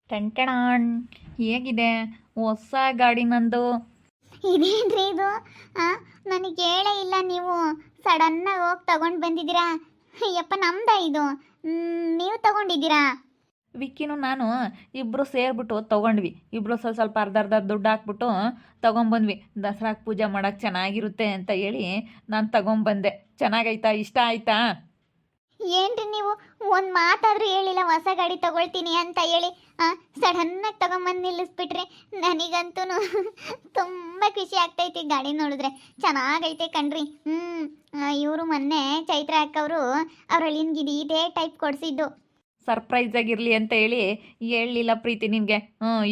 ಟಂಟಣಾಣ್ ಹೇಗಿದೆ ಹೊಸ ಗಾಡಿ ನಂದು. ಇದೇನ್ರಿ ಇದು? ನನಗೆ ಹೇಳೇ ಇಲ್ಲ ನೀವು. ಸಡನ್ನಾಗಿ ಹೋಗಿ ತಗೊಂಡು ಬಂದಿದ್ದೀರಾ. ಅಯ್ಯಪ್ಪ, ನಮ್ದ ಇದು? ನೀವು ತಗೊಂಡಿದ್ದೀರಾ? ವಿಕ್ಕಿನೂ ನಾನು ಇಬ್ಬರು ಸೇರಿಬಿಟ್ಟು ತೊಗೊಂಡ್ವಿ. ಇಬ್ಬರು ಸ್ವಲ್ಪ ಅರ್ಧ ಅರ್ಧ ದುಡ್ಡು ಹಾಕ್ಬಿಟ್ಟು ತೊಗೊಂಬಂದ್ವಿ. ದಸರಾಗೆ ಪೂಜೆ ಮಾಡೋಕ್ಕೆ ಚೆನ್ನಾಗಿರುತ್ತೆ ಅಂತ ಹೇಳಿ ನಾನು ತೊಗೊಂಬಂದೆ. ಚೆನ್ನಾಗೈತಾ? ಇಷ್ಟ ಆಯ್ತಾ? ಏನ್ರಿ ನೀವು ಒಂದು ಮಾತಾದರೂ ಹೇಳಿಲ್ಲ ಹೊಸ ಗಾಡಿ ತಗೊಳ್ತೀನಿ ಅಂತ ಹೇಳಿ. ಸಡನ್ನಾಗಿ ತಗೊಂಬಂದು ನಿಲ್ಲಿಸ್ಬಿಟ್ರಿ. ನನಗಂತೂ ತುಂಬ ಖುಷಿ ಆಗ್ತೈತಿ ಗಾಡಿ ನೋಡಿದ್ರೆ. ಚೆನ್ನಾಗೈತೆ ಕಣ್ರಿ. ಇವರು ಮೊನ್ನೆ ಚೈತ್ರ ಅಕ್ಕವರು ಅವ್ರಲ್ಲಿನ್ಗಿದು ಇದೇ ಟೈಪ್ ಕೊಡಿಸಿದ್ದು. ಸರ್ಪ್ರೈಸ್ ಆಗಿರಲಿ ಅಂತ ಹೇಳಿ ಹೇಳಲಿಲ್ಲ ಪ್ರೀತಿ ನಿನಗೆ.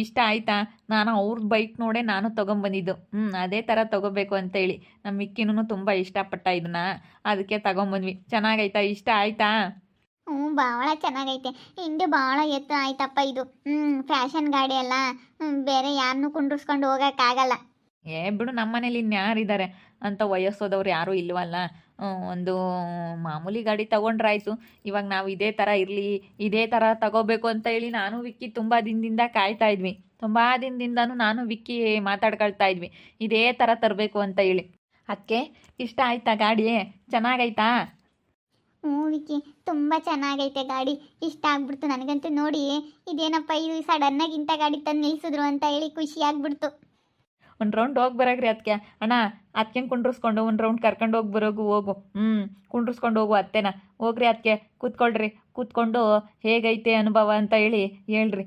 ಇಷ್ಟ ಆಯ್ತಾ? ನಾನು ಅವ್ರದ್ದು ಬೈಕ್ ನೋಡೇ ನಾನು ತೊಗೊಂಬಂದಿದ್ದು. ಅದೇ ಥರ ತೊಗೋಬೇಕು ಅಂತೇಳಿ ನಮ್ಮ ಮಿಕ್ಕಿನೂ ತುಂಬ ಇಷ್ಟಪಟ್ಟ ಇದನ್ನ. ಅದಕ್ಕೆ ತೊಗೊಂಬಂದ್ವಿ. ಚೆನ್ನಾಗೈತಾ? ಇಷ್ಟ ಆಯ್ತಾ? ಭಾಳ ಚೆನ್ನಾಗೈತೆ. ಹಿಂದೆ ಭಾಳ ಎತ್ತು ಆಯ್ತಪ್ಪ ಇದು. ಫ್ಯಾಷನ್ ಗಾಡಿ ಅಲ್ಲ, ಬೇರೆ ಯಾರನ್ನೂ ಕುಂಡ್ರಿಸ್ಕೊಂಡು ಹೋಗೋಕ್ಕಾಗಲ್ಲ. ಬಿಡು, ನಮ್ಮ ಮನೇಲಿ ಇನ್ಯಾರಿದ್ದಾರೆ ಅಂತ ವಯಸ್ಸೋದವ್ರು ಯಾರೂ ಇಲ್ವಲ್ಲ. ಒಂದು ಮಾಮೂಲಿ ಗಾಡಿ ತೊಗೊಂಡ್ರಾಯ್ತು. ಇವಾಗ ನಾವು ಇದೇ ಥರ ಇರಲಿ, ಇದೇ ಥರ ತಗೋಬೇಕು ಅಂತ ಹೇಳಿ ನಾನು ವಿಕ್ಕಿ ತುಂಬ ದಿನದಿಂದ ಕಾಯ್ತಾ ಇದ್ವಿ. ತುಂಬ ದಿನದಿಂದನೂ ನಾನು ವಿಕ್ಕಿ ಮಾತಾಡ್ಕೊಳ್ತಾ ಇದ್ವಿ ಇದೇ ಥರ ತರಬೇಕು ಅಂತ ಹೇಳಿ. ಅದಕ್ಕೆ ಇಷ್ಟ ಆಯ್ತಾ ಗಾಡಿ? ಚೆನ್ನಾಗೈತಾ? ವಿಕ್ಕಿ, ತುಂಬ ಚೆನ್ನಾಗೈತೆ ಗಾಡಿ. ಇಷ್ಟ ಆಗ್ಬಿಡ್ತು ನನಗಂತೂ. ನೋಡಿ, ಇದೇನಪ್ಪ ಇದು ಸಡನ್ನಾಗಿ ಇಂಥ ಗಾಡಿ ತಂದು ನಿಲ್ಲಿಸಿದ್ರು ಅಂತ ಹೇಳಿ ಖುಷಿ ಆಗ್ಬಿಡ್ತು. ಒಂದು ರೌಂಡ್ ಹೋಗಿ ಬರಾಗ್ರಿ ಅದಕ್ಕೆ. ಅಣ್ಣ, ಅದಕ್ಕೇನು ಕುಂಡ್ರಿಸ್ಕೊಂಡು ಒಂದು ರೌಂಡ್ ಕರ್ಕೊಂಡು ಹೋಗಿ ಬರೋಗು. ಹೋಗು. ಕುಂಡ್ರಿಸ್ಕೊಂಡು ಹೋಗು ಅತ್ತೆನ. ಹೋಗ್ರಿ ಅದಕ್ಕೆ, ಕೂತ್ಕೊಳ್ರಿ. ಕೂತ್ಕೊಂಡು ಹೇಗೈತೆ ಅನುಭವ ಅಂತ ಹೇಳಿ ಹೇಳ್ರಿ.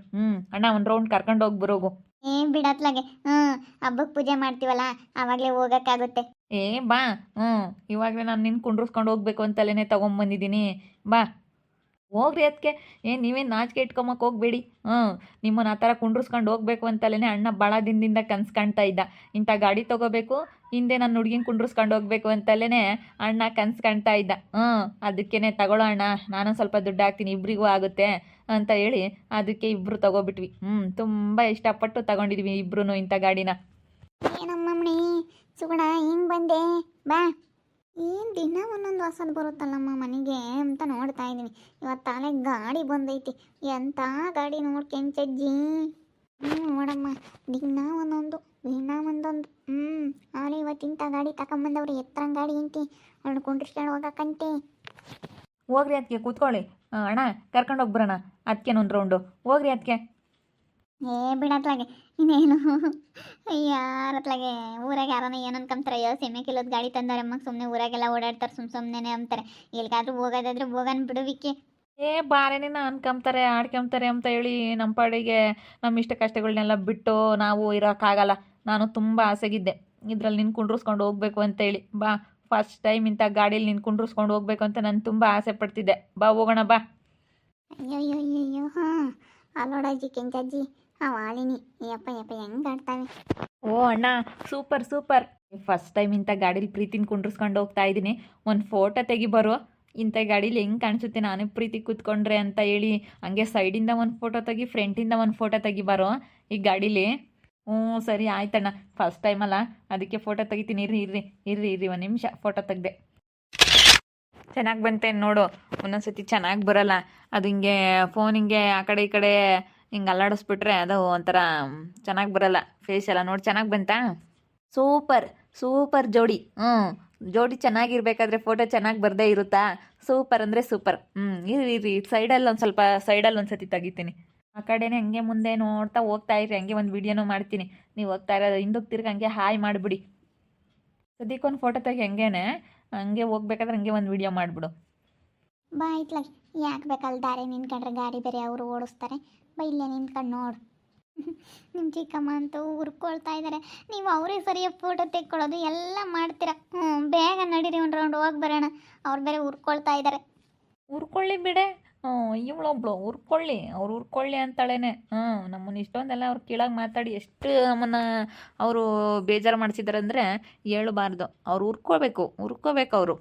ಅಣ್ಣ, ಒಂದು ರೌಂಡ್ ಕರ್ಕೊಂಡು ಹೋಗಿ ಬರೋಗು. ಬಿಡತ್ಲಾಗೆ. ಹಬ್ಬಕ್ಕೆ ಪೂಜೆ ಮಾಡ್ತೀವಲ್ಲ, ಆವಾಗಲೇ ಹೋಗೋಕ್ಕಾಗುತ್ತೆ. ಬಾ. ಇವಾಗಲೇ ನಾನು ನಿನ್ನ ಕುಂಡ್ರಿಸ್ಕೊಂಡು ಹೋಗ್ಬೇಕು ಅಂತಲೇ ತೊಗೊಂಬಂದಿದ್ದೀನಿ. ಬಾ ಹೋಗ್ರಿ ಅದಕ್ಕೆ. ನೀವೇನು ನಾಚಿಕೆ ಇಟ್ಕೊಂಬಕ್ಕೆ ಹೋಗ್ಬೇಡಿ. ನಿಮ್ಮನ್ನು ಆ ಥರ ಕುಂಡ್ರಿಸ್ಕೊಂಡು ಹೋಗ್ಬೇಕು ಅಂತಲೇ ಅಣ್ಣ ಭಾಳ ದಿನದಿಂದ ಕನ್ಸು ಕಾಣ್ತಾ ಇದ್ದ. ಇಂಥ ಗಾಡಿ ತೊಗೋಬೇಕು, ಹಿಂದೆ ನನ್ನ ಹುಡುಗಿನ ಕುಂಡ್ರಿಸ್ಕೊಂಡು ಹೋಗ್ಬೇಕು ಅಂತಲೇ ಅಣ್ಣ ಕನ್ಸು ಕಾಣ್ತಾ ಇದ್ದ. ಅದಕ್ಕೇ ತಗೊಳ್ಳೋ ಅಣ್ಣ, ನಾನು ಸ್ವಲ್ಪ ದುಡ್ಡು ಹಾಕ್ತೀನಿ, ಇಬ್ಬರಿಗೂ ಆಗುತ್ತೆ ಅಂತ ಹೇಳಿ ಅದಕ್ಕೆ ಇಬ್ಬರು ತೊಗೊಬಿಟ್ವಿ. ತುಂಬ ಇಷ್ಟಪಟ್ಟು ತಗೊಂಡಿದ್ವಿ ಇಬ್ಬರೂ ಇಂಥ ಗಾಡಿನ. ಏನಮ್ಮಮ್ಮಣಿ ಸುಗುಣ, ಹಿಂಗೆ ಬಂದೆ? ಬಾ. ಏನು ದಿನ ಒಂದೊಂದು ಹೊಸದು ಬರುತ್ತಲ್ಲಮ್ಮ ಮನೆಗೆ ಅಂತ ನೋಡ್ತಾ ಇದ್ದೀನಿ. ಇವತ್ತು ತಾಳೆ ಗಾಡಿ ಬಂದೈತಿ. ಎಂಥ ಗಾಡಿ ನೋಡ್ಕೆಂಚಜ್ಜಿ. ನೋಡಮ್ಮ, ದಿನ ಒಂದೊಂದು ಅವಳು ಇವತ್ತಿಂಥ ಗಾಡಿ ತಗೊಂಬಂದವ್ರು. ಎತ್ತರ ಗಾಡಿ ಅಂತಿ, ಅವಳು ಕುಂಡ್ರಿಸ್ಕೊಂಡು ಹೋಗಕ್ಕಂತೆ. ಹೋಗ್ರಿ ಅದಕ್ಕೆ, ಕೂತ್ಕೊಳ್ಳಿ. ಅಣ್ಣ, ಕರ್ಕೊಂಡು ಹೋಗ್ಬರೋಣ ಅದಕ್ಕೆ ಒಂದು ರೌಂಡು. ಹೋಗ್ರಿ ಅದಕ್ಕೆ. ಬಿಡತ್ಲಾಗೆ ಇನ್ನೇನು ಯಾರತ್ಲಾಗೆ ಊರಾಗ ಯಾರನ್ನ ಏನು ಅನ್ಕೊಂತಾರೆ. ಅಯ್ಯೋ ಸೆಮೆ ಕಿಲೋದ್ ಗಾಡಿ ತಂದವ್ರೆ ಅಮ್ಮ, ಸುಮ್ಮನೆ ಊರಾಗೆಲ್ಲ ಓಡಾಡ್ತಾರೆ ಸುಮ್ಮನೆ ಅಂತಾರೆ. ಎಲ್ಲಿಗಾದ್ರೂ ಹೋಗೋದಾದ್ರೆ ಹೋಗನ್ ಬಿಡುವಿಕ್ಕೆ. ಬಾರೇನೇನ ಅನ್ಕೊಂತಾರೆ, ಆಡ್ಕೊಂತಾರೆ ಅಂತ ಹೇಳಿ ನಮ್ಮ ಪಾಡಿಗೆ ನಮ್ಮ ಇಷ್ಟ ಕಷ್ಟಗಳನ್ನೆಲ್ಲ ಬಿಟ್ಟು ನಾವು ಇರೋಕ್ಕಾಗಲ್ಲ. ನಾನು ತುಂಬ ಆಸೆಗಿದ್ದೆ ಇದ್ರಲ್ಲಿ ನಿನ್ನ ಕುಂಡ್ರಿಸ್ಕೊಂಡು ಹೋಗ್ಬೇಕು ಅಂತೇಳಿ. ಬಾ, ಫಸ್ಟ್ ಟೈಮ್ ಇಂಥ ಗಾಡೀಲಿ ನಿನ್ನ ಕುಂಡ್ರಿಸ್ಕೊಂಡು ಹೋಗ್ಬೇಕು ಅಂತ ನಾನು ತುಂಬ ಆಸೆ ಪಡ್ತಿದ್ದೆ. ಬಾ ಹೋಗೋಣ ಬಾ. ಅಯ್ಯೋ ಅಲ್ಲೋಡಜ್ಜಿ ಕೆಂಚಜ್ಜಿ, ವಾಲಿನಿ ಯಪ್ಪ ಹೆಂಗೆ ಆಡ್ತಾವೆ. ಅಣ್ಣ, ಸೂಪರ್. ಫಸ್ಟ್ ಟೈಮ್ ಇಂಥ ಗಾಡೀಲಿ ಪ್ರೀತಿನ ಕುಂಡ್ರಿಸ್ಕೊಂಡು ಹೋಗ್ತಾ ಇದ್ದೀನಿ. ಒಂದು ಫೋಟೋ ತೆಗಿಬರೋ, ಇಂಥ ಗಾಡೀಲಿ ಹೆಂಗೆ ಕಾಣಿಸುತ್ತೆ ನಾನು ಪ್ರೀತಿ ಕೂತ್ಕೊಂಡ್ರೆ ಅಂತ ಹೇಳಿ. ಹಂಗೆ ಸೈಡಿಂದ ಒಂದು ಫೋಟೋ ತೆಗಿ, ಫ್ರಂಟಿಂದ ಒಂದು ಫೋಟೋ ತೆಗಿಬಾರೋ ಈ ಗಾಡೀಲಿ. ಸರಿ ಆಯ್ತಣ್ಣ, ಫಸ್ಟ್ ಟೈಮ್ ಅಲ್ಲ ಅದಕ್ಕೆ ಫೋಟೋ ತೆಗಿತೀನಿ. ಇರ್ರಿ ಒಂದು ನಿಮಿಷ. ಫೋಟೋ ತೆಗ್ದೆ. ಚೆನ್ನಾಗಿ ಬಂತೆ ನೋಡು. ಒಂದೊಂದ್ಸತಿ ಚೆನ್ನಾಗಿ ಬರೋಲ್ಲ ಅದು. ಹಿಂಗೆ ಫೋನ್ ಹಿಂಗೆ ಆ ಕಡೆ ಈ ಕಡೆ ಹಿಂಗೆ ಅಲ್ಲಾಡಿಸ್ಬಿಟ್ರೆ ಅದು ಒಂಥರ ಚೆನ್ನಾಗಿ ಬರೋಲ್ಲ ಫೇಸ್ ಎಲ್ಲ. ನೋಡಿ, ಚೆನ್ನಾಗಿ ಬಂತಾ? ಸೂಪರ್ ಜೋಡಿ. ಜೋಡಿ ಚೆನ್ನಾಗಿರ್ಬೇಕಾದ್ರೆ ಫೋಟೋ ಚೆನ್ನಾಗಿ ಬರದೇ ಇರುತ್ತಾ? ಸೂಪರ್ ಅಂದರೆ ಸೂಪರ್. ಇರ್ರಿ ಸೈಡಲ್ಲಿ ಒಂದು ಸತಿ ತೆಗಿತೀನಿ. ಆ ಕಡೆನೇ ಹಂಗೆ ಮುಂದೆ ನೋಡ್ತಾ ಹೋಗ್ತಾ ಇರ್ರಿ. ಹಂಗೆ ಒಂದು ವಿಡಿಯೋನೂ ಮಾಡ್ತೀನಿ. ನೀವು ಹೋಗ್ತಾ ಇರೋದು ಹಿಂದಕ್ಕೆ ತಿರ್ಗಿ ಹಂಗೆ ಹಾಯ್ ಮಾಡಿಬಿಡಿ. ಸದ್ಯಕ್ಕೊಂದು ಫೋಟೋ ತೆಗಿ. ಹಂಗೆ ಹೋಗ್ಬೇಕಾದ್ರೆ ಹಂಗೆ ಒಂದು ವಿಡಿಯೋ ಮಾಡಿಬಿಡು. ಬಾ ಇತ್ಲಾಗೆ, ಯಾಕೆ ಬೇಕಲ್ಲ ದಾರಿ ನಿಂತ್ಕೊಂಡ್ರೆ ಗಾಡಿ ಬೇರೆ ಅವರು ಓಡಿಸ್ತಾರೆ. ಬಾ ಇಲ್ಲೇ ನಿಂತ್ಕೊಂಡು ನೋಡು. ನಿಮ್ಮ ಚಿಕ್ಕಮ್ಮ ಅಂತೂ ಹುರ್ಕೊಳ್ತಾ ಇದ್ದಾರೆ. ನೀವು ಅವರೇ ಸರಿಯಾಗಿ ಫೋಟೋ ತೆಕ್ಕೊಳ್ಳೋದು ಎಲ್ಲ ಮಾಡ್ತೀರಾ. ಬೇಗ ನಡೀರಿ, ಒಂದು ರೌಂಡ್ ಹೋಗಿ ಬರೋಣ. ಅವ್ರು ಬೇರೆ ಹುರ್ಕೊಳ್ತಾ ಇದ್ದಾರೆ. ಹುರ್ಕೊಳ್ಳಿ ಬಿಡೆ. ಇವಳೊಬ್ಳು ಅವ್ರು ಹುರ್ಕೊಳ್ಳಿ ಅಂತಾಳೇನೆ. ನಮ್ಮನ್ನು ಇಷ್ಟೊಂದೆಲ್ಲ ಅವ್ರು ಕೀಳಾಗಿ ಮಾತಾಡಿ ಎಷ್ಟು ನಮ್ಮನ್ನು ಅವರು ಬೇಜಾರು ಮಾಡಿಸಿದ್ದಾರೆ ಅಂದರೆ ಹೇಳಬಾರ್ದು. ಅವ್ರು ಹುರ್ಕೋಬೇಕು ಅವರು.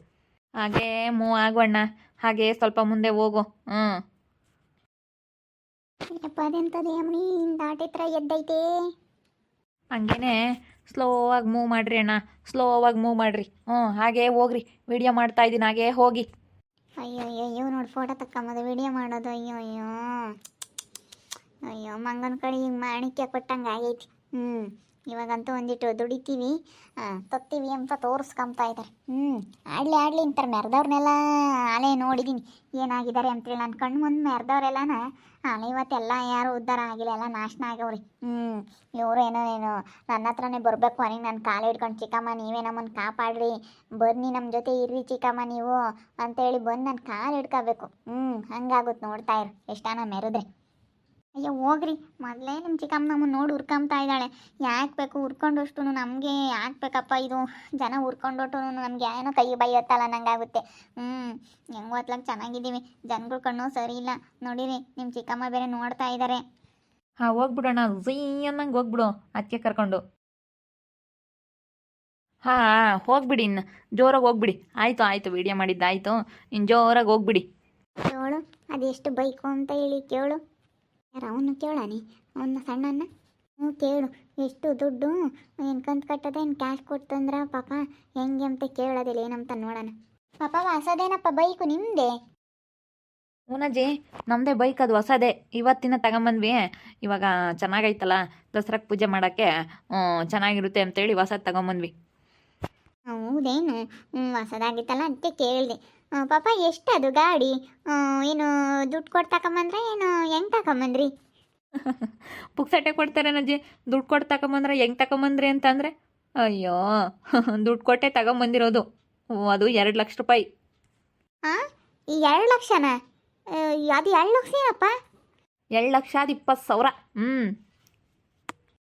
ಹಾಗೇ ಮೂವ್ ಆಗೋಣ. ಹಾಗೆ ಸ್ವಲ್ಪ ಮುಂದೆ ಹೋಗು. ಅದೆಂತದೇ ಅಮ್ಮಿ, ದಾಟಿತ್ರ ಎದ್ದೈತೆ. ಹಂಗೇನೆ ಸ್ಲೋ ಆಗಿ ಮೂವ್ ಮಾಡಿರಿ ಅಣ್ಣ, ಹಾಗೆ ಹೋಗ್ರಿ. ವಿಡಿಯೋ ಮಾಡ್ತಾ ಇದ್ದೀನಿ, ಹಾಗೆ ಹೋಗಿ. ಅಯ್ಯೋ ನೋಡಿ, ಫೋಟೋ ತಕ್ಕೊಂಬೋದು, ವಿಡಿಯೋ ಮಾಡೋದು. ಅಯ್ಯೋ ಅಯ್ಯೋ ಮಂಗನ ಕಡೆ ಹಿಂಗೆ ಮಾಣಿಕ್ಯ ಕೊಟ್ಟಂಗೆ ಆಗೈತಿ. ಇವಾಗಂತೂ ಒಂದಿಟ್ಟು ದುಡಿತೀವಿ ತತ್ತೀವಿ ಅಂತ ತೋರಿಸ್ಕೊಂತ ಇದ್ದಾರೆ. ಆಡಲಿ ಅಂತಾರೆ ಮೆರೆದವ್ರನ್ನೆಲ್ಲ ಆಲೆ ನೋಡಿದ್ದೀನಿ ಏನಾಗಿದ್ದಾರೆ ಅಂತೇಳಿ. ನನ್ನ ಕಣ್ಣು ಮುಂದೆ ಮೆರೆದವ್ರೆಲ್ಲನ ಆಲೆ ಇವತ್ತೆಲ್ಲ ಯಾರು ಉದ್ಧಾರ ಆಗಿಲ್ಲ, ಎಲ್ಲ ನಾಶನ ಆಗವ್ರಿ. ಇವರು ಏನೋ ನನ್ನ ಹತ್ರನೇ ಬರಬೇಕು ಅವನಿಗೆ ನನ್ನ ಕಾಲು ಹಿಡ್ಕೊಂಡು, ಚಿಕ್ಕಮ್ಮ ನೀವೇ ನಮ್ಮನ್ನು ಕಾಪಾಡ್ರಿ, ಬನ್ನಿ ನಮ್ಮ ಜೊತೆ ಇರ್ರಿ ಚಿಕ್ಕಮ್ಮ ನೀವು ಅಂತೇಳಿ ಬಂದು ನನ್ನ ಕಾಲು ಹಿಡ್ಕೋಬೇಕು. ಹಂಗಾಗುತ್ತೆ, ನೋಡ್ತಾ ಇರು ಎಷ್ಟಾನ ಮೆರೆದ್ರೆ. ಅಯ್ಯೋ ಹೋಗ್ರಿ, ಮೊದಲೇ ನಿಮ್ಮ ಚಿಕ್ಕಮ್ಮ ನಮ್ಮನ್ನು ನೋಡಿ ಹುರ್ಕೊಂತಾ ಇದ್ದಾಳೆ. ಯಾಕೆ ಬೇಕು ಹುರ್ಕೊಂಡಷ್ಟು ನಮಗೆ, ಯಾಕೆ ಬೇಕಪ್ಪ ಇದು ಜನ ಹುರ್ಕೊಂಡೊಟ್ಟು ನಮ್ಗೆ ಏನೋ ಕೈ ಬೈಯತ್ತಲ್ಲ ನಂಗಾಗುತ್ತೆ. ಹೆಂಗೆ ಹೊತ್ಲಾಗ ಚೆನ್ನಾಗಿದ್ದೀವಿ, ಜನಗಳ ಕಣ್ಣು ಸರಿ ಇಲ್ಲ ನೋಡಿರಿ. ನಿಮ್ಮ ಚಿಕ್ಕಮ್ಮ ಬೇರೆ ನೋಡ್ತಾ ಇದ್ದಾರೆ. ಹಾಂ ಹೋಗ್ಬಿಡೋಣ, ಝೀ ಅನ್ನಂಗೆ ಹೋಗ್ಬಿಡು ಅದಕ್ಕೆ ಕರ್ಕೊಂಡು. ಹಾಂ ಹೋಗ್ಬಿಡಿ, ಇನ್ನು ಜೋರಾಗಿ ಹೋಗ್ಬಿಡಿ. ಆಯಿತು ವಿಡಿಯೋ ಮಾಡಿದ್ದಾಯಿತು, ಇನ್ನು ಜೋರಾಗಿ ಹೋಗ್ಬಿಡಿ. ಕೇಳು ಅದೆಷ್ಟು ಬೈಕು ಅಂತ ಹೇಳಿ ಕೇಳು. ಯಾರು ಅವನು ಕೇಳಾನೆ, ಅವನ್ನ ಸಣ್ಣನ್ನ ಕೇಳು. ಎಷ್ಟು ದುಡ್ಡು ಏನು ಕಂತು ಕಟ್ಟದೆ, ಏನು ಕ್ಯಾಶ್ ಕೊಡ್ತಂದ್ರ ಪಾಪ ಹೆಂಗೆ ಅಂತ ಕೇಳೋದಿಲ್ಲ ಏನಂತ ನೋಡೋಣ. ಪಾಪ ಹೊಸದೇನಪ್ಪ ಬೈಕು ನಿಮ್ಮದೇ? ಹೂನಜ್ಜಿ ನಮ್ಮದೇ ಬೈಕ್, ಅದು ಹೊಸದೇ, ಇವತ್ತಿನ ತಗೊಂಬಂದ್ವಿ. ಇವಾಗ ಚೆನ್ನಾಗೈತಲ್ಲ ದಸರಾಕ್ಕೆ ಪೂಜೆ ಮಾಡೋಕ್ಕೆ ಚೆನ್ನಾಗಿರುತ್ತೆ ಅಂತೇಳಿ ಹೊಸದು ತಗೊಂಬಂದ್ವಿ. ಹೌದೇನು? ಹೊಸದಾಗಿತ್ತಲ್ಲ ಅದಕ್ಕೆ ಕೇಳಿದೆ. ಪಾಪ ಎಷ್ಟದು ಗಾಡಿ? ಏನು ದುಡ್ಡು ಕೊಟ್ಟು ತಗೊಂಬಂದ್ರೆ ಏನು ಹೆಂಗೆ ತಗೊಂಬಂದ್ರಿ? ಪುಕ್ಸಟ್ಟೆ ಕೊಡ್ತಾರೆ ನಜ್ಜಿ, ದುಡ್ಡು ಕೊಟ್ಟು ತಗೊಂಬಂದ್ರೆ ಹೆಂಗೆ ತಗೊಂಬಂದ್ರಿ ಅಂತಂದರೆ, ಅಯ್ಯೋ ದುಡ್ಡು ಕೊಟ್ಟೆ ತಗೊಂಬಂದಿರೋದು. ಅದು 2 ಲಕ್ಷ ರೂಪಾಯಿ. ಹಾಂ, ಈ 2 ಲಕ್ಷನಾ? ಅದು 2 ಲಕ್ಷ ಏನಪ್ಪ? 2,20,000.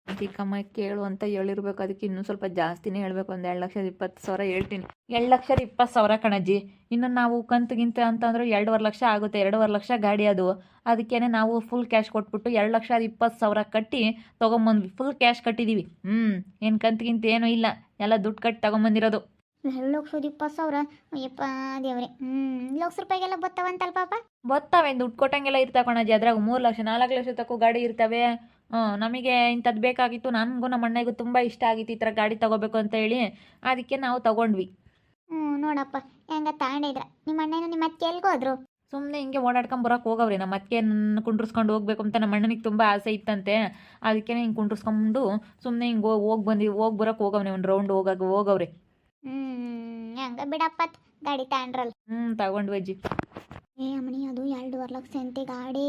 ಚಿಕ್ಕಮ್ಮ ಕೇಳು ಅಂತ ಹೇಳಿರ್ಬೇಕು, ಅದಕ್ಕೆ ಇನ್ನೂ ಸ್ವಲ್ಪ ಜಾಸ್ತಿನೇ ಹೇಳಬೇಕು. ಒಂದು 2,20,000 ಹೇಳ್ತೀನಿ. 2,20,000 ಕಣಜ್ಜಿ. ಇನ್ನು ನಾವು ಕಂತುಗಿಂತ ಅಂತಂದ್ರೆ 2.5 ಲಕ್ಷ ಆಗುತ್ತೆ. 2.5 ಲಕ್ಷ ಗಾಡಿ ಅದು. ಅದಕ್ಕೇ ನಾವು ಫುಲ್ ಕ್ಯಾಶ್ ಕೊಟ್ಬಿಟ್ಟು 2,20,000 ಕಟ್ಟಿ ತೊಗೊಂಬಂದ್ವಿ. Full cash ಕಟ್ಟಿದ್ದೀವಿ. ಏನು ಕಂತುಗಿಂತ ಏನೂ ಇಲ್ಲ, ಎಲ್ಲ ದುಡ್ಡು ಕಟ್ಟಿ ತೊಗೊಂಬಂದಿರೋದು. 2,20,000? ಅಯ್ಯಪ್ಪ ದೇವ್ರೆ. ಲಕ್ಷ ರೂಪಾಯಿಗೆಲ್ಲ ಬತ್ತಾವಂತಲ್ಲ ಪಾಪ? ಬತ್ತಾವೆ, ದುಡ್ಡು ಕೊಟ್ಟಂಗೆಲ್ಲ ಇರ್ತಾವೆ ಕಣಜ್ಜಿ. ಅದ್ರಾಗ 3 ಲಕ್ಷ 4 ಲಕ್ಷ ತಕ್ಕೂ ಗಾಡಿ ಇರ್ತವೆ. ನಮಗೆ ಇಂಥದ್ದು ಬೇಕಾಗಿತ್ತು, ನನಗೂ ನಮ್ಮ ಅಣ್ಣಗೂ ತುಂಬ ಇಷ್ಟ ಆಗಿತ್ತು ಈ ಥರ ಗಾಡಿ ತೊಗೋಬೇಕು ಅಂತ ಹೇಳಿ, ಅದಕ್ಕೆ ನಾವು ತೊಗೊಂಡ್ವಿ. ನೋಡಪ್ಪ ಹೆಂಗ ತಗೊಂಡಿದ್ರ. ನಿಮ್ಮ ಅಣ್ಣನ ನಿಮ್ಮ ಅತ್ತೆ ಎಲ್ಗೋದ್ರು? ಸುಮ್ಮನೆ ಹಿಂಗೆ ಓಡಾಡ್ಕೊಂಡು ಬರೋಕೆ ಹೋಗವ್ರಿ. ನಮ್ಮ ಅತ್ತಿಗೆ ಕುಂಡ್ರಿಸ್ಕೊಂಡು ಹೋಗ್ಬೇಕು ಅಂತ ನಮ್ಮ ಅಣ್ಣನಿಗೆ ತುಂಬ ಆಸೆ ಇತ್ತಂತೆ. ಅದಕ್ಕೆ ಹಿಂಗೆ ಕುಂಡ್ರಿಸ್ಕೊಂಡು ಸುಮ್ಮನೆ ಹಿಂಗೆ ಹೋಗಿ ಬರೋಕೆ ಹೋಗವ್ನೆ, ಒಂದು ರೌಂಡ್ ಹೋಗವ್ರಿ. ಹಂಗ ಬಿಡಪ್ಪ, ಗಾಡಿ ತಗೊಂಡ್ರಲ್ಲ. ತಗೊಂಡ್ವಿ ಅಜ್ಜಿ. ಅಮ್ಮಣಿ ಅದು 2.5 ಲಕ್ಷ ಅಂತೆ ಗಾಡಿ.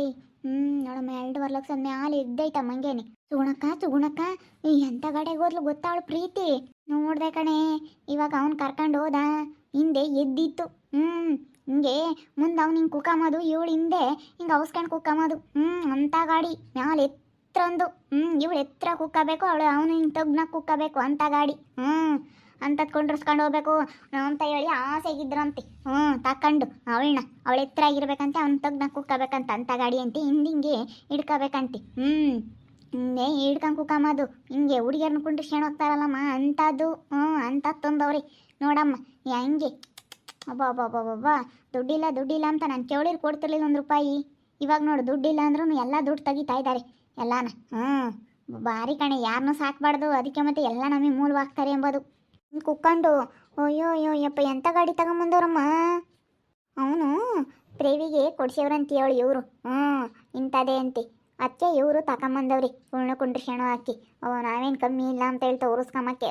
ನೋಡಮ್ಮ 2.5 ಲಕ್ಷ ಮ್ಯಾಲೆ ಇದ್ದೈತ ಮಂಗೇನೆ. ಸುಗುಣಕ್ಕ ಎಂಥ ಗಾಡಿಗೆ ಹೋದ್ಲು ಗೊತ್ತಾವಳು ಪ್ರೀತಿ. ನೋಡ್ದೆ ಕಣೆ, ಇವಾಗ ಅವ್ನು ಕರ್ಕೊಂಡು ಹೋದ, ಹಿಂದೆ ಎದ್ದಿತ್ತು. ಹಿಂಗೆ ಮುಂದೆ ಅವ್ನು ಹಿಂಗೆ ಕುಕ್ಕಮೋದು, ಇವಳು ಹಿಂದೆ ಹಿಂಗೆ ಅವಸ್ಕೊಂಡು ಕುಕ್ಕಮೋದು. ಅಂಥ ಗಾಡಿ ಮ್ಯಾಲೆ ಎತ್ತರ ಒಂದು. ಇವಳು ಎತ್ತರ ಕುಕ್ಕಬೇಕು, ಅವನು ಹಿಂಗೆ ತಗ್ನಾಗ ಕುಕ್ಕಬೇಕು ಅಂತ ಗಾಡಿ. ಅಂಥದ್ದು ಕೊಂಡಿಸ್ಕೊಂಡು ಹೋಗ್ಬೇಕು ಅಂತ ಹೇಳಿ ಆಸೆಗಿದ್ರಂತೆ. ತಕೊಂಡು ಅವಳು ಎತ್ತರ ಆಗಿರ್ಬೇಕಂತೆ, ಅವ್ನು ತಗ್ನಾಗ ಕುಕ್ಕಬೇಕಂತ ಅಂಥ ಗಾಡಿ ಅಂತೆ. ಹಿಂಗೆ ಹಿಡ್ಕೋಬೇಕಂತೆ. ಹಿಂಗೆ ಹಿಡ್ಕೊಂಡು ಕುಕ್ಕಮೋದು. ಹಿಂಗೆ ಹುಡುಗಿಯರ್ನ ಕುಂಡ್ರಿಸ್ಕೊಂಡು ಹೋಗ್ತಾರಲ್ಲಮ್ಮ ಅಂಥದ್ದು. ಅಂಥದ್ದು ತಂದವ್ರಿ ನೋಡಮ್ಮ ಹೆಂಗೆ. ಅಬ್ಬಾ ದುಡ್ಡಿಲ್ಲ ಅಂತ ನಾನು ಕೇಳಿರ್ ಕೊಡ್ತಿರ್ಲಿಲ್ಲ 1 ರೂಪಾಯಿ. ಇವಾಗ ನೋಡು ದುಡ್ಡಿಲ್ಲ ಅಂದ್ರೂ ಎಲ್ಲ ದುಡ್ಡು ತೆಗಿತಾ ಇದ್ದಾರೆ ಎಲ್ಲಾನ. ಭಾರಿ ಕಣೆ, ಯಾರನ್ನೂ ಸಾಕಬಾರ್ದು, ಅದಕ್ಕೆ ಮತ್ತೆ ಎಲ್ಲ ನಮಗೆ ಮೂಲವಾಗ್ತಾರೆ ಎಂಬುದು. ಕುಕ್ಕೊಂಡು ಅಯ್ಯೋ ಎಂಥ ಗಾಡಿ ತಗೊಂಬಂದವ್ರಮ್ಮ. ಅವನು ಪ್ರೇವಿಗೆ ಕೊಡ್ಸವ್ರಂತ ಹೇಳಿ ಇವರು. ಇಂಥದೇ ಅಂತೆ ಅಚ್ಚೆ ಇವರು ತಗೊಂಬಂದವ್ರಿ ಕುಂಡ್ರಿಸ್ಯಾಣು ಹಾಕಿ. ನಾವೇನು ಕಮ್ಮಿ ಇಲ್ಲ ಅಂತ ಹೇಳಿ ತೋರಿಸ್ಕೊಂಬಕ್ಕೆ.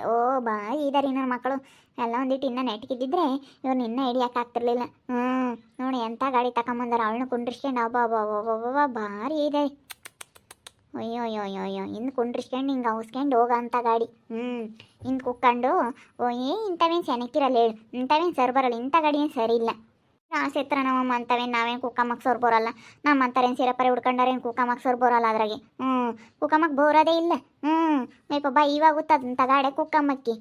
ಬಾಯಿ ಇದಾರೆ ನನ್ನ ಮಕ್ಕಳು ಎಲ್ಲ. ಒಂದಿಟ್ಟು ಇನ್ನೂ ನೆಟ್ಗಿದ್ದಿದ್ರೆ ಇವ್ರನ್ನ ಇನ್ನೂ ಹಿಡಿಯೋಕ್ಕಾಗ್ತಿರ್ಲಿಲ್ಲ. ನೋಡಿ ಎಂಥ ಗಾಡಿ ತಗೊಂಬಂದಾರ, ಅವಳನ್ನ ಕುಂಡ್ರಿಸ್ಕೊಂಡು. ಅಬ್ಬಾ ಭಾರಿ ಇದೆ. ಅಯ್ಯೋ ಇನ್ನು ಕುಂಡ್ರಿಸ್ಕೊಂಡು ಹಿಂಗೆ ಅವಸ್ಕೊಂಡು ಹೋಗೋ ಅಂಥ ಗಾಡಿ. ಇನ್ನು ಕುಕ್ಕೊಂಡು ಇಂಥವೇನು ಚೆನ್ನಾಗಿರಲ್ಲ ಹೇಳು, ಇಂಥವೇನು ಸರ್ ಬರಲ್ಲ, ಇಂಥ ಗಾಡಿ ಏನು ಸರಿ ಇಲ್ಲ. ಆಸೆ ಹತ್ರ ನಮ್ಮಮ್ಮ ಅಂತವೇನು ನಾವೇನು ಕುಕ್ಕಮ್ಮಕ್ಕೆ ಸೋರ್ ಬರೋಲ್ಲ. ನಮ್ಮ ಅಂತಾರೇನು ಸೀರೆಪರೆ ಹುಡ್ಕೊಂಡಾರೇನು ಕುಕ್ಕಮ್ಮಕ್ಕೆ ಸೋರ್ ಬರೋಲ್ಲ. ಅದ್ರಾಗೆ ಕುಕ್ಕಮ್ಮಕ್ಕೆ ಬೋರೋದೇ ಇಲ್ಲ. ಮೇಪಬ್ಬ ಇವಾಗ ಗೊತ್ತದಂಥ ಗಾಡೆ ಕುಕ್ಕಮ್ಮಕ್ಕಿ.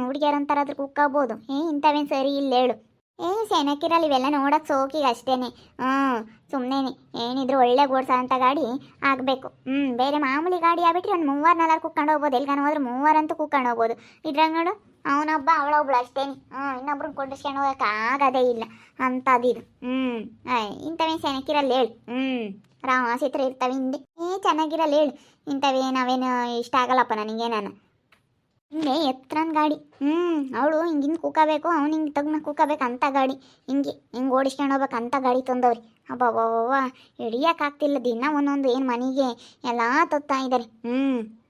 ಹುಡುಗಿಯರು ಅಂತಾರಾದ್ರೂ ಕುಕ್ಕಬೋದು. ಇಂಥವೇನು ಸರಿ ಇಲ್ಲ ಹೇಳು. ಸೆನಕ್ಕಿರಲ್ಲ, ಇವೆಲ್ಲ ನೋಡೋಕೆ ಸೋಕಿಗೆ ಅಷ್ಟೇ. ಸುಮ್ಮನೆ ಏನಿದ್ರು ಒಳ್ಳೆ ಓಡ್ಸೋ ಅಂಥ ಗಾಡಿ ಆಗಬೇಕು. ಬೇರೆ ಮಾಮೂಲಿ ಗಾಡಿ ಆಗ್ಬಿಟ್ರೆ ಒಂದು 3-4 ಕುಕ್ಕೊಂಡು ಹೋಗ್ಬೋದು. ಎಲ್ಗಾನ ಹೋದ್ರೆ 3 ಅಂತೂ ಕುಕ್ಕೊಂಡು ಹೋಗ್ಬೋದು. ಇದ್ರಾಗ ನೋಡು ಅವನೊಬ್ಬ ಅವಳೊಬ್ಳು ಅಷ್ಟೇ. ಇನ್ನೊಬ್ರನ್ನ ಕೊಂಡಿಸ್ಕೊಂಡು ಹೋಗೋಕೆ ಆಗೋದೇ ಇಲ್ಲ ಅಂಥದ್ದಿದು. ಇಂಥವೇನು ಸೆನಕ್ಕಿರಲ್ಲ ಹೇಳು. ರಾಮಾಸಿತ್ರ ಇರ್ತವೆ ಹಿಂದೆ. ಚೆನ್ನಾಗಿರಲ್ಲ ಹೇಳು. ಇಂಥವೇ ನಾವೇನು ಇಷ್ಟ ಆಗಲ್ಲಪ್ಪ ನನಗೆ. ನಾನು ಹಿಂಗೆ ಎತ್ತರನ ಗಾಡಿ. ಅವಳು ಹಿಂಗೆ ಕೂಕಬೇಕು, ಅವ್ನು ಹಿಂಗೆ ತಗ್ನ ಕೂಕಬೇಕು ಅಂಥ ಗಾಡಿ. ಹಿಂಗೆ ಓಡಿಸ್ಕೊಂಡು ಹೋಗ್ಬೇಕು ಅಂಥ ಗಾಡಿ ತಂದವ್ರಿ. ಅಬ್ಬಬ್ಬವ್ವ ಹಿಡಿಯೋಕ್ಕಾಗ್ತಿಲ್ಲ. ದಿನ ಒಂದೊಂದು ಏನು ಮನೆಗೆ ಎಲ್ಲ ತತ್ತಾ ಇದ್ದಾರೆ.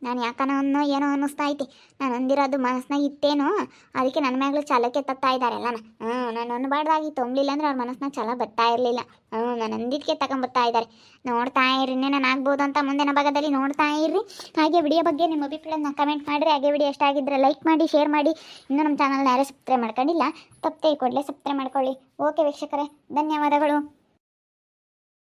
ನಾನು ಯಾಕನೋ ಏನೋ ಅನ್ನಿಸ್ತಾ ಐತಿ. ನಾನು ಅಂದಿರೋದು ಮನಸ್ನಾಗ ಇತ್ತೇನೋ, ಅದಕ್ಕೆ ನನ್ನ ಮ್ಯಾಗ್ಲೂ ಛಲಕ್ಕೆ ತತ್ತಾ ಇದ್ದಾರೆಲ್ಲ. ನಾನು ಅನ್ಬಾರ್ದಾಗಿ ತೊಂಬಲಿಲ್ಲ ಅಂದ್ರೆ ಅವ್ರ ಮನಸ್ನಾಗ ಛಲ ಬರ್ತಾ ಇರಲಿಲ್ಲ. ನಾನು ಅಂದಿದ್ದಕ್ಕೆ ತಗೊಂಬರ್ತಾ ಇದ್ದಾರೆ. ನೋಡ್ತಾ ಇರ್ರಿ, ನಾನು ಆಗ್ಬೋದು ಅಂತ ಮುಂದಿನ ಭಾಗದಲ್ಲಿ ನೋಡ್ತಾ ಇರ್ರಿ. ಹಾಗೆ ವಿಡಿಯೋ ಬಗ್ಗೆ ನಿಮ್ಮ ಅಭಿಪ್ರಾಯನ ಕಮೆಂಟ್ ಮಾಡಿರಿ. ಹಾಗೆ ವಿಡಿಯೋ ಇಷ್ಟ ಆಗಿದ್ದರೆ ಲೈಕ್ ಮಾಡಿ, ಶೇರ್ ಮಾಡಿ. ಇನ್ನೂ ನಮ್ಮ ಚಾನಲ್ನ ಯಾರೇ ಸಬ್ಸ್ಕ್ರೈಬ್ ಮಾಡ್ಕೊಂಡಿಲ್ಲ, ತಪ್ಪದೆ ಕೂಡಲೇ ಸಬ್ಸ್ಕ್ರೈಬ್ ಮಾಡ್ಕೊಳ್ಳಿ. ಓಕೆ ವೀಕ್ಷಕರೇ, ಧನ್ಯವಾದಗಳು.